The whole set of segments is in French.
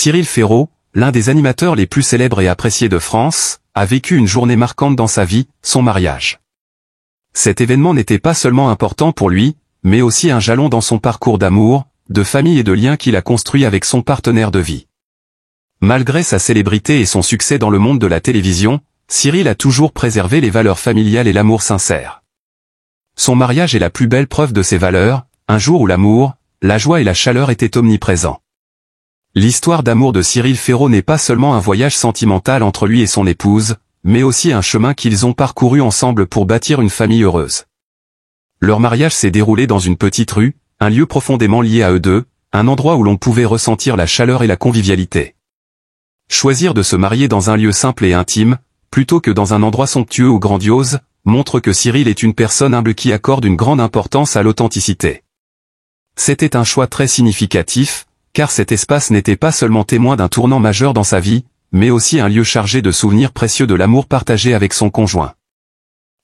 Cyril Ferraud, l'un des animateurs les plus célèbres et appréciés de France, a vécu une journée marquante dans sa vie, son mariage. Cet événement n'était pas seulement important pour lui, mais aussi un jalon dans son parcours d'amour, de famille et de liens qu'il a construit avec son partenaire de vie. Malgré sa célébrité et son succès dans le monde de la télévision, Cyril a toujours préservé les valeurs familiales et l'amour sincère. Son mariage est la plus belle preuve de ces valeurs, un jour où l'amour, la joie et la chaleur étaient omniprésents. L'histoire d'amour de Cyril Ferraud n'est pas seulement un voyage sentimental entre lui et son épouse, mais aussi un chemin qu'ils ont parcouru ensemble pour bâtir une famille heureuse. Leur mariage s'est déroulé dans une petite rue, un lieu profondément lié à eux deux, un endroit où l'on pouvait ressentir la chaleur et la convivialité. Choisir de se marier dans un lieu simple et intime, plutôt que dans un endroit somptueux ou grandiose, montre que Cyril est une personne humble qui accorde une grande importance à l'authenticité. C'était un choix très significatif, car cet espace n'était pas seulement témoin d'un tournant majeur dans sa vie, mais aussi un lieu chargé de souvenirs précieux de l'amour partagé avec son conjoint.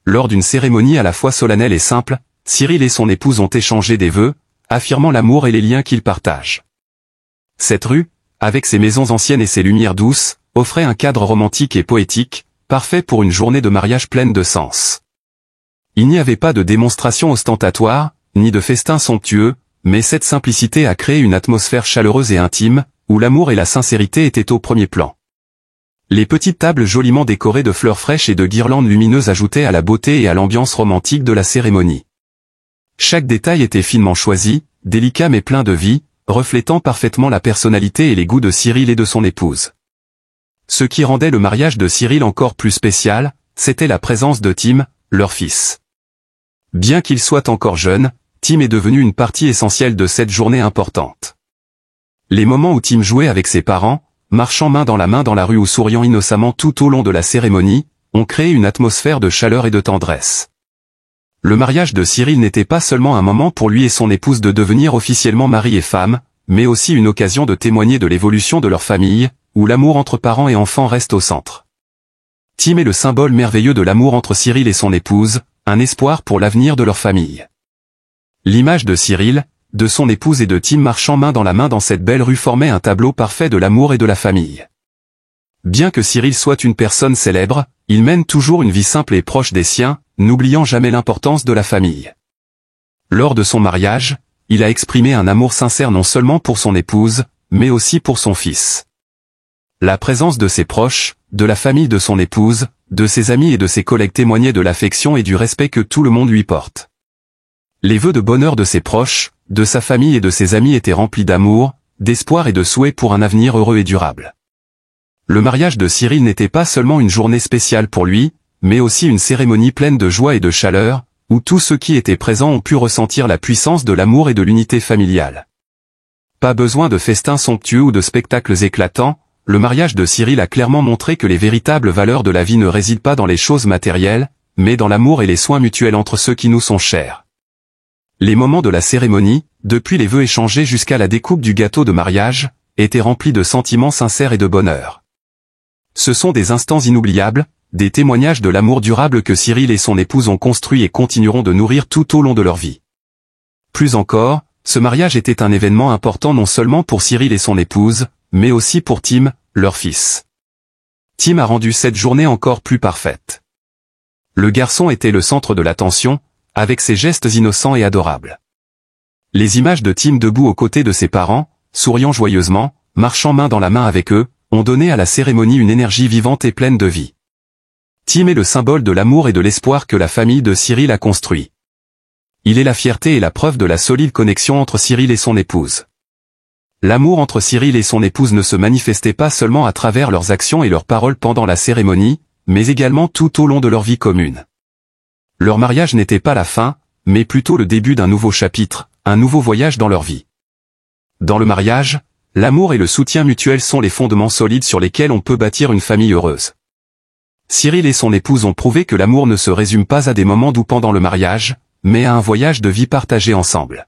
Lors d'une cérémonie à la fois solennelle et simple, Cyril et son épouse ont échangé des vœux, affirmant l'amour et les liens qu'ils partagent. Cette rue, avec ses maisons anciennes et ses lumières douces, offrait un cadre romantique et poétique, parfait pour une journée de mariage pleine de sens. Il n'y avait pas de démonstration ostentatoire, ni de festin somptueux, mais cette simplicité a créé une atmosphère chaleureuse et intime, où l'amour et la sincérité étaient au premier plan. Les petites tables joliment décorées de fleurs fraîches et de guirlandes lumineuses ajoutaient à la beauté et à l'ambiance romantique de la cérémonie. Chaque détail était finement choisi, délicat mais plein de vie, reflétant parfaitement la personnalité et les goûts de Cyril et de son épouse. Ce qui rendait le mariage de Cyril encore plus spécial, c'était la présence de Tim, leur fils. Bien qu'il soit encore jeune, Tim est devenu une partie essentielle de cette journée importante. Les moments où Tim jouait avec ses parents, marchant main dans la rue ou souriant innocemment tout au long de la cérémonie, ont créé une atmosphère de chaleur et de tendresse. Le mariage de Cyril n'était pas seulement un moment pour lui et son épouse de devenir officiellement mari et femme, mais aussi une occasion de témoigner de l'évolution de leur famille, où l'amour entre parents et enfants reste au centre. Tim est le symbole merveilleux de l'amour entre Cyril et son épouse, un espoir pour l'avenir de leur famille. L'image de Cyril, de son épouse et de Tim marchant main dans cette belle rue formait un tableau parfait de l'amour et de la famille. Bien que Cyril soit une personne célèbre, il mène toujours une vie simple et proche des siens, n'oubliant jamais l'importance de la famille. Lors de son mariage, il a exprimé un amour sincère non seulement pour son épouse, mais aussi pour son fils. La présence de ses proches, de la famille de son épouse, de ses amis et de ses collègues témoignait de l'affection et du respect que tout le monde lui porte. Les vœux de bonheur de ses proches, de sa famille et de ses amis étaient remplis d'amour, d'espoir et de souhait pour un avenir heureux et durable. Le mariage de Cyril n'était pas seulement une journée spéciale pour lui, mais aussi une cérémonie pleine de joie et de chaleur, où tous ceux qui étaient présents ont pu ressentir la puissance de l'amour et de l'unité familiale. Pas besoin de festins somptueux ou de spectacles éclatants, le mariage de Cyril a clairement montré que les véritables valeurs de la vie ne résident pas dans les choses matérielles, mais dans l'amour et les soins mutuels entre ceux qui nous sont chers. Les moments de la cérémonie, depuis les vœux échangés jusqu'à la découpe du gâteau de mariage, étaient remplis de sentiments sincères et de bonheur. Ce sont des instants inoubliables, des témoignages de l'amour durable que Cyril et son épouse ont construit et continueront de nourrir tout au long de leur vie. Plus encore, ce mariage était un événement important non seulement pour Cyril et son épouse, mais aussi pour Tim, leur fils. Tim a rendu cette journée encore plus parfaite. Le garçon était le centre de l'attention, avec ses gestes innocents et adorables. Les images de Tim debout aux côtés de ses parents, souriant joyeusement, marchant main dans la main avec eux, ont donné à la cérémonie une énergie vivante et pleine de vie. Tim est le symbole de l'amour et de l'espoir que la famille de Cyril a construit. Il est la fierté et la preuve de la solide connexion entre Cyril et son épouse. L'amour entre Cyril et son épouse ne se manifestait pas seulement à travers leurs actions et leurs paroles pendant la cérémonie, mais également tout au long de leur vie commune. Leur mariage n'était pas la fin, mais plutôt le début d'un nouveau chapitre, un nouveau voyage dans leur vie. Dans le mariage, l'amour et le soutien mutuel sont les fondements solides sur lesquels on peut bâtir une famille heureuse. Cyril et son épouse ont prouvé que l'amour ne se résume pas à des moments doux pendant le mariage, mais à un voyage de vie partagé ensemble.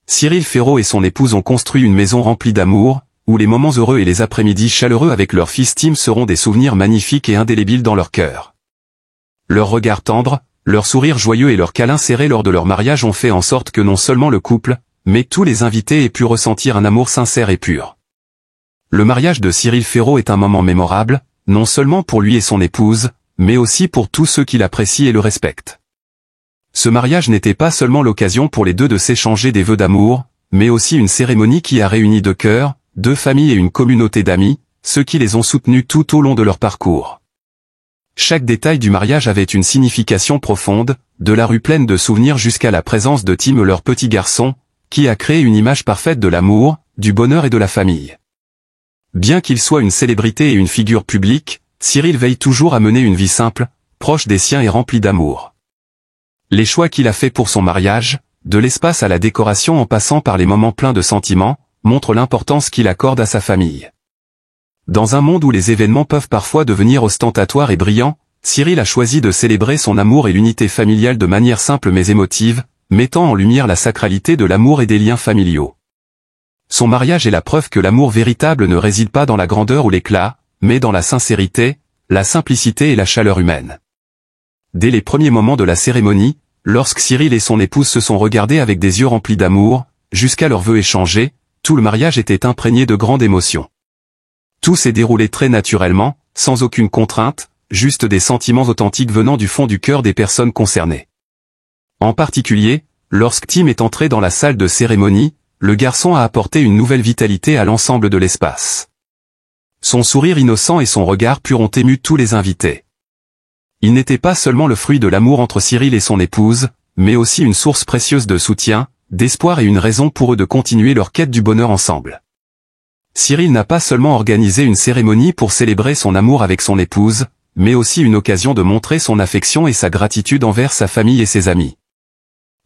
Cyril Ferraud et son épouse ont construit une maison remplie d'amour, où les moments heureux et les après-midi chaleureux avec leur fils Tim seront des souvenirs magnifiques et indélébiles dans leur cœur. Leur regard tendre, leur sourire joyeux et leurs câlins serrés lors de leur mariage ont fait en sorte que non seulement le couple, mais tous les invités aient pu ressentir un amour sincère et pur. Le mariage de Cyril Ferraud est un moment mémorable, non seulement pour lui et son épouse, mais aussi pour tous ceux qui l'apprécient et le respectent. Ce mariage n'était pas seulement l'occasion pour les deux de s'échanger des vœux d'amour, mais aussi une cérémonie qui a réuni deux cœurs, deux familles et une communauté d'amis, ceux qui les ont soutenus tout au long de leur parcours. Chaque détail du mariage avait une signification profonde, de la rue pleine de souvenirs jusqu'à la présence de Tim, leur petit garçon, qui a créé une image parfaite de l'amour, du bonheur et de la famille. Bien qu'il soit une célébrité et une figure publique, Cyril veille toujours à mener une vie simple, proche des siens et remplie d'amour. Les choix qu'il a faits pour son mariage, de l'espace à la décoration en passant par les moments pleins de sentiments, montrent l'importance qu'il accorde à sa famille. Dans un monde où les événements peuvent parfois devenir ostentatoires et brillants, Cyril a choisi de célébrer son amour et l'unité familiale de manière simple mais émotive, mettant en lumière la sacralité de l'amour et des liens familiaux. Son mariage est la preuve que l'amour véritable ne réside pas dans la grandeur ou l'éclat, mais dans la sincérité, la simplicité et la chaleur humaine. Dès les premiers moments de la cérémonie, lorsque Cyril et son épouse se sont regardés avec des yeux remplis d'amour, jusqu'à leurs vœux échangés, tout le mariage était imprégné de grande émotion. Tout s'est déroulé très naturellement, sans aucune contrainte, juste des sentiments authentiques venant du fond du cœur des personnes concernées. En particulier, lorsque Tim est entré dans la salle de cérémonie, le garçon a apporté une nouvelle vitalité à l'ensemble de l'espace. Son sourire innocent et son regard pur ont ému tous les invités. Il n'était pas seulement le fruit de l'amour entre Cyril et son épouse, mais aussi une source précieuse de soutien, d'espoir et une raison pour eux de continuer leur quête du bonheur ensemble. Cyril n'a pas seulement organisé une cérémonie pour célébrer son amour avec son épouse, mais aussi une occasion de montrer son affection et sa gratitude envers sa famille et ses amis.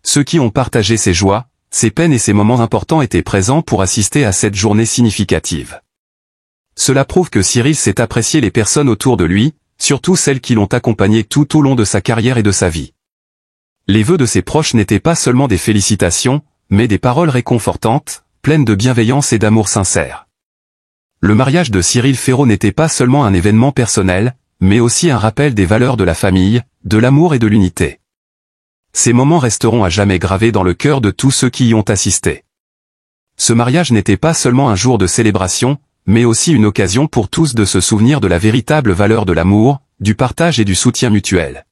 Ceux qui ont partagé ses joies, ses peines et ses moments importants étaient présents pour assister à cette journée significative. Cela prouve que Cyril sait apprécier les personnes autour de lui, surtout celles qui l'ont accompagné tout au long de sa carrière et de sa vie. Les vœux de ses proches n'étaient pas seulement des félicitations, mais des paroles réconfortantes, pleines de bienveillance et d'amour sincère. Le mariage de Cyril Ferraud n'était pas seulement un événement personnel, mais aussi un rappel des valeurs de la famille, de l'amour et de l'unité. Ces moments resteront à jamais gravés dans le cœur de tous ceux qui y ont assisté. Ce mariage n'était pas seulement un jour de célébration, mais aussi une occasion pour tous de se souvenir de la véritable valeur de l'amour, du partage et du soutien mutuel.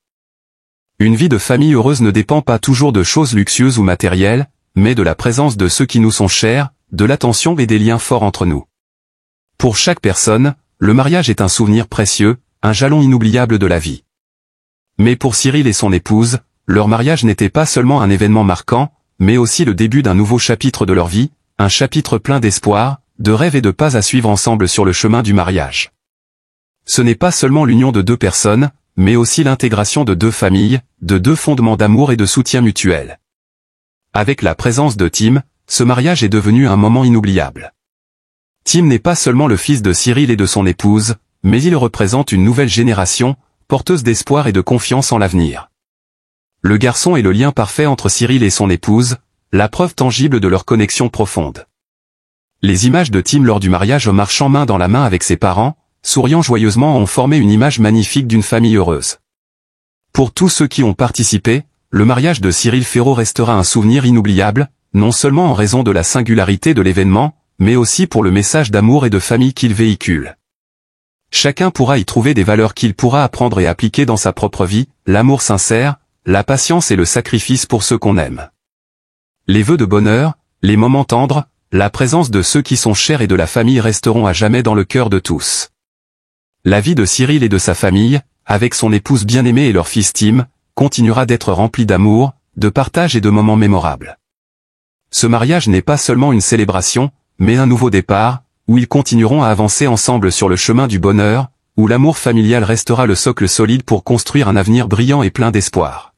Une vie de famille heureuse ne dépend pas toujours de choses luxueuses ou matérielles, mais de la présence de ceux qui nous sont chers, de l'attention et des liens forts entre nous. Pour chaque personne, le mariage est un souvenir précieux, un jalon inoubliable de la vie. Mais pour Cyril et son épouse, leur mariage n'était pas seulement un événement marquant, mais aussi le début d'un nouveau chapitre de leur vie, un chapitre plein d'espoir, de rêves et de pas à suivre ensemble sur le chemin du mariage. Ce n'est pas seulement l'union de deux personnes, mais aussi l'intégration de deux familles, de deux fondements d'amour et de soutien mutuel. Avec la présence de Tim, ce mariage est devenu un moment inoubliable. Tim n'est pas seulement le fils de Cyril et de son épouse, mais il représente une nouvelle génération, porteuse d'espoir et de confiance en l'avenir. Le garçon est le lien parfait entre Cyril et son épouse, la preuve tangible de leur connexion profonde. Les images de Tim lors du mariage marchant main dans la main avec ses parents, souriant joyeusement ont formé une image magnifique d'une famille heureuse. Pour tous ceux qui ont participé, le mariage de Cyril Ferraud restera un souvenir inoubliable, non seulement en raison de la singularité de l'événement, mais aussi pour le message d'amour et de famille qu'il véhicule. Chacun pourra y trouver des valeurs qu'il pourra apprendre et appliquer dans sa propre vie, l'amour sincère, la patience et le sacrifice pour ceux qu'on aime. Les vœux de bonheur, les moments tendres, la présence de ceux qui sont chers et de la famille resteront à jamais dans le cœur de tous. La vie de Cyril et de sa famille, avec son épouse bien-aimée et leur fils Tim, continuera d'être remplie d'amour, de partage et de moments mémorables. Ce mariage n'est pas seulement une célébration, mais un nouveau départ, où ils continueront à avancer ensemble sur le chemin du bonheur, où l'amour familial restera le socle solide pour construire un avenir brillant et plein d'espoir.